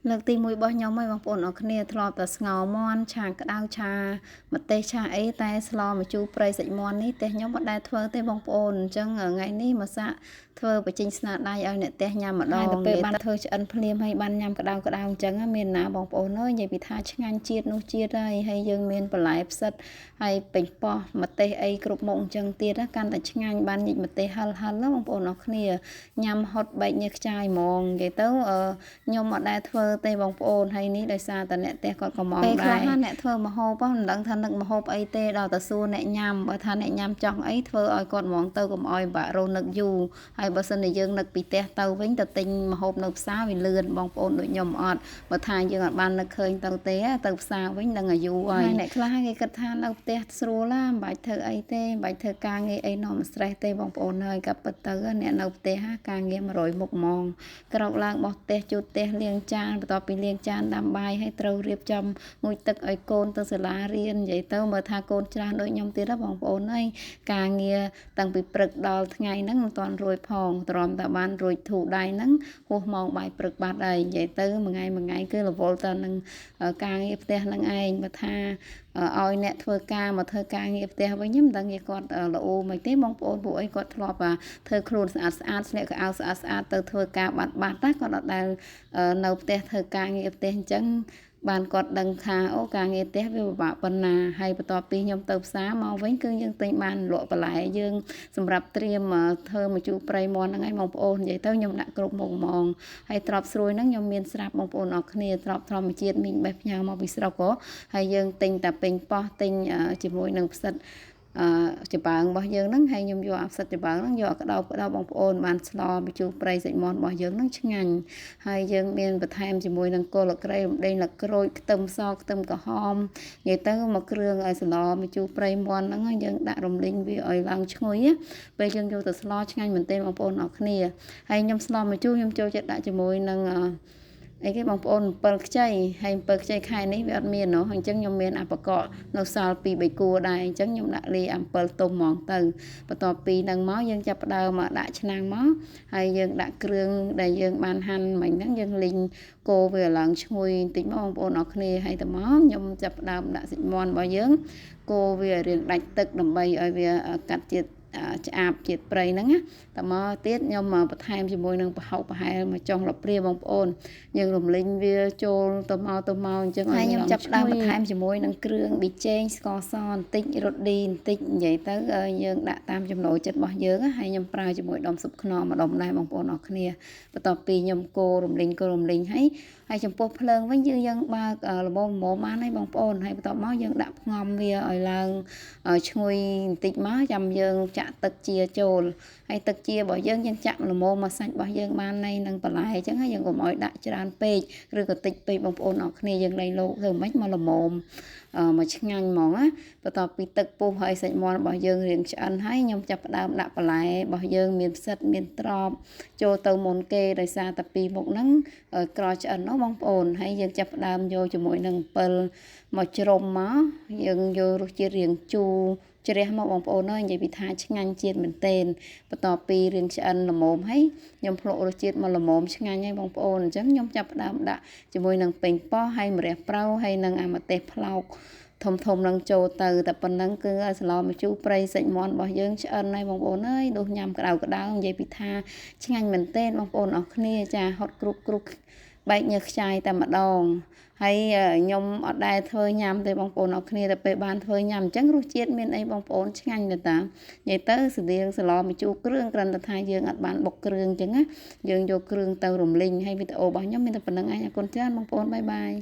លើកទី1របស់ខ្ញុំហើយបងប្អូនអរគ្នាធ្លាប់តែស្ងោរមាន់ឆាក្តៅឆាម្ទេសឆាអីតែស្លម្ជូរព្រៃសាច់មាន់នេះផ្ទះខ្ញុំអត់ដែលធ្វើទេបងប្អូនអញ្ចឹងថ្ងៃនេះមកសាកធ្វើបញ្ចេញស្នាដៃឲ្យអ្នកផ្ទះញ៉ាំម្ដងទៅពេលបានធ្វើឆ្អិនភ្លាមហើយបានញ៉ាំក្តៅអញ្ចឹងមានណាបងប្អូនអើយនិយាយពីថាឆ្ងាញ់ជាតិនោះជាតិហើយយើងមានបន្លែផ្សិតហើយពេញប៉ោះម្ទេសអីគ្រប់មុខអញ្ចឹងទៀតកាន់តែឆ្ងាញ់បានញិចម្ទេសហិលណាបងប្អូនអរគ្នាញ៉ាំហត់បែកញើសខ្ចាយហ្មងនិយាយទៅខ្ញុំអត់ដែលធ្វើទេបងប្អូនហើយនេះដោយសារតែអ្នកផ្ទះគាត់ក៏មកដែរពេលខ្លះអ្នកធ្វើម្ហូបមិនដឹងថានឹកម្ហូបអីទេដល់តែសួរអ្នកញ៉ាំបើថាអ្នកញ៉ាំចង់អីធ្វើឲ្យគាត់ហ្មងទៅកុំឲ្យបាក់រស់នឹកយូរហើយបើសិនជាយើងនឹកពីផ្ទះទៅវិញទៅទិញម្ហូបនៅផ្សារវាលឿនបងប្អូនដូចខ្ញុំអត់បើថាយើងអត់បាននឹកឃើញទៅទេទៅផ្សារវិញនឹងអាយុហើយអ្នកខ្លះគេគិតថានៅផ្ទះស្រួលណាមិនបាច់ធ្វើអីទេមិនបាច់ធ្វើការងារអីនាំ stress ទេបងប្អូនហើយក៏ពិតទៅអ្នកនៅផ្ទះការងារ100មុខហ្មងក្រោកឡើងបោះផ្ទះជូតផ្ទះលាងចានបន្ទាប់ពីលាងចានដាំបាយហើយត្រូវរៀបចំងូតទឹកឲ្យកូនទៅសាលារៀននិយាយទៅមើលថាកូនច្រើនដូចខ្ញុំទៀតបងប្អូនអើយការងារតាំងពីព្រឹកដល់ថ្ងៃហ្នឹងមិនទាន់រួចផងទ្រាំតែបានរួចធូរដៃហ្នឹងហួសម៉ោងបាយព្រឹកបាត់ហើយនិយាយទៅមួយថ្ងៃគឺរវល់ទៅនឹងការងារផ្ទះហ្នឹងឯងបើថាឲ្យអ្នកធ្វើការមកធ្វើការងារផ្ទះវិញមិនដឹងគេគាត់ល្អមិនទេបងប្អូនពួកអីគាត់ធ្លាប់ធ្វើខ្លួនស្អាតស្អាតស្លៀកខោអាវស្អាតស្អាតទៅធ្វើការបាត់ណាគាត់អត់ដែលនៅផ្ទះធ្វើការងារផ្ទះអញ្ចឹងបានគាត់ដឹងថាអូការងារផ្ទះវាពិបាកប៉ុណ្ណាហើយបន្ទាប់ពីខ្ញុំទៅផ្សារមកវិញគឺយើងទិញបានលក់បន្លែយើងសម្រាប់ត្រៀមធ្វើម្ជូរព្រៃមាន់ហ្នឹងឯងបងប្អូននិយាយទៅខ្ញុំដាក់គ្រប់មុខហ្មងហើយត្រប់ស្រួយហ្នឹងខ្ញុំមានស្រាប់បងប្អូនអរគ្នាត្រប់ធម្មជាតិមីងបេះផ្ញើមកពីស្រុកហ៎ហើយយើងទិញតែពេញប៉ោះទិញជាមួយនឹងផ្សិតចំបើងរបស់យើងហ្នឹងហើយខ្ញុំយកអាផ្សិតចំបើងហ្នឹងយកក្តោបបងប្អូនបានស្លម្ជូរព្រៃសាច់មាន់របស់យើងហ្នឹងឆ្ងាញ់ហើយយើងមានបន្ថែមជាមួយនឹងគល់លក្រៃរំដេងលក្រូចខ្ទឹមសខ្ទឹមក្រហមនិយាយទៅមកគ្រឿងឲ្យស្លម្ជូរព្រៃមាន់ហ្នឹងយើងដាក់រំលីងវាឲ្យឡើងឈ្ងុយពេលយើងយកទៅស្លឆ្ងាញ់មែនទែនបងប្អូនអរគ្នាហើយខ្ញុំស្លម្ជូរខ្ញុំចូលចិត្តដាក់ជាមួយនឹងអីគេបងប្អូន7ខ្ចីហើយ7ខ្ចីខែនេះវាអត់មានណោះអញ្ចឹងខ្ញុំមានអាបកកនៅសល់2 3គួរដែរអញ្ចឹងខ្ញុំដាក់លាយអំពិលទុំហ្មងទៅបន្ទាប់ពីនឹងមកយើងចាប់ផ្ដើមមកដាក់ឆ្នាំងមកហើយយើងដាក់គ្រឿងដែលយើងបានហាន់មិញហ្នឹងយើងលីងកូរវាឡើងឈ្ងុយបន្តិចមកបងប្អូនអរគ្នាហើយទៅមកខ្ញុំចាប់ផ្ដើមដាក់សាច់មាន់របស់យើងកូរវារៀងដាច់ទឹកដើម្បីឲ្យវាកាត់ជាតិឆ្អាបជាតិព្រៃហ្នឹងណាតមកទៀតខ្ញុំបន្ថែមជាមួយនឹងប្រហុកប្រហែលមួយចុងលព្រាបងប្អូនយើងរំលីងវាចូលទៅមកអញ្ចឹងឲ្យខ្ញុំចាប់ផ្ដើមបន្ថែមជាមួយនឹងគ្រឿងប៊ីចេងស្ករសបន្តិចរ៉ូឌីបន្តិចនិយាយទៅយើងដាក់តាមចំណូលចិត្តរបស់យើងហើយខ្ញុំប្រើជាមួយដុំស៊ុបខ្នុរមួយដុំដែរបងប្អូនអរគ្នាបន្ទាប់ពីខ្ញុំកូររំលីងហើយចំពោះភ្លើងវិញយើងបើកល្មមបានហើយបងប្អូនហើយបន្ទាប់មកយើងដាក់ផ្ងំវាឲ្យឡើងឈ្ងុយបន្តិចមកចាំយើងចាក់ទឹកជាចូលហើយទឹកជារបស់យើងចាក់ល្មមមកសាច់របស់យើងបាននឹងបន្លែអញ្ចឹងហើយយើងកុំឲ្យដាក់ច្រើនពេកឬក៏តិចពេកបងប្អូនអរគ្នាយើងលែងលោកធ្វើមិនមកល្មមមកឆ្ងាញ់ហ្មងណាបន្ទាប់ពីទឹកពុះហើយសាច់មាន់របស់យើងរៀងឆ្អិនហើយខ្ញុំចាប់ផ្ដើមដាក់បន្លែរបស់យើងមានផ្សិតមានត្រប់ចូលទៅមុនគេដោយសារតែពីមុខហ្នឹងក្រឆ្អិននោះបងប្អូនហើយយើងចាប់ផ្ដើមយកជាមួយនឹងអំពិលមកជ្រុំមកយើងយករសជាតិរៀងជូរជ្រះមកបងប្អូនអើយនិយាយពីថាឆ្ងាញ់ជាតិមែនទែនបន្ទាប់ពីរៀងឆ្អិនល្មមហើយខ្ញុំភ្លក់រសជាតិមកល្មមឆ្ងាញ់ហើយបងប្អូនអញ្ចឹងខ្ញុំចាប់ផ្ដើមដាក់ជាមួយនឹងប៉េងប៉ោះហើយម្រះប្រៅហើយនឹងអាម្ទេសផ្លោកធំនឹងចូលទៅតែប៉ុណ្ណឹងគឺឲ្យស្លម្ជូរព្រៃសាច់មាន់របស់យើងឆ្អិនហើយបងប្អូនអើយដូចញ៉ាំក្តៅនិយាយពីថាឆ្ងាញ់មែនទែនបងប្អូនអរគ្នាចាហត់គ្រប់បែកញើសខ្ចាយតែម្ដងហើយខ្ញុំអត់ដែលធ្វើញ៉ាំទេបងប្អូនអរគ្នាតែពេលបានធ្វើញ៉ាំអញ្ចឹងរសជាតិមានអីបងប្អូនឆ្ងាញ់ទៅតានិយាយទៅស្តៀងស្លម្ជូរគ្រឿងគ្រាន់តែថាយើងអត់បានបុកគ្រឿងអញ្ចឹងណាយើងយកគ្រឿងទៅរំលីងហើយវីដេអូរបស់ខ្ញុំមានតែប៉ុណ្្នឹងឯងអរគុណច្រើនបងប្អូនបាយ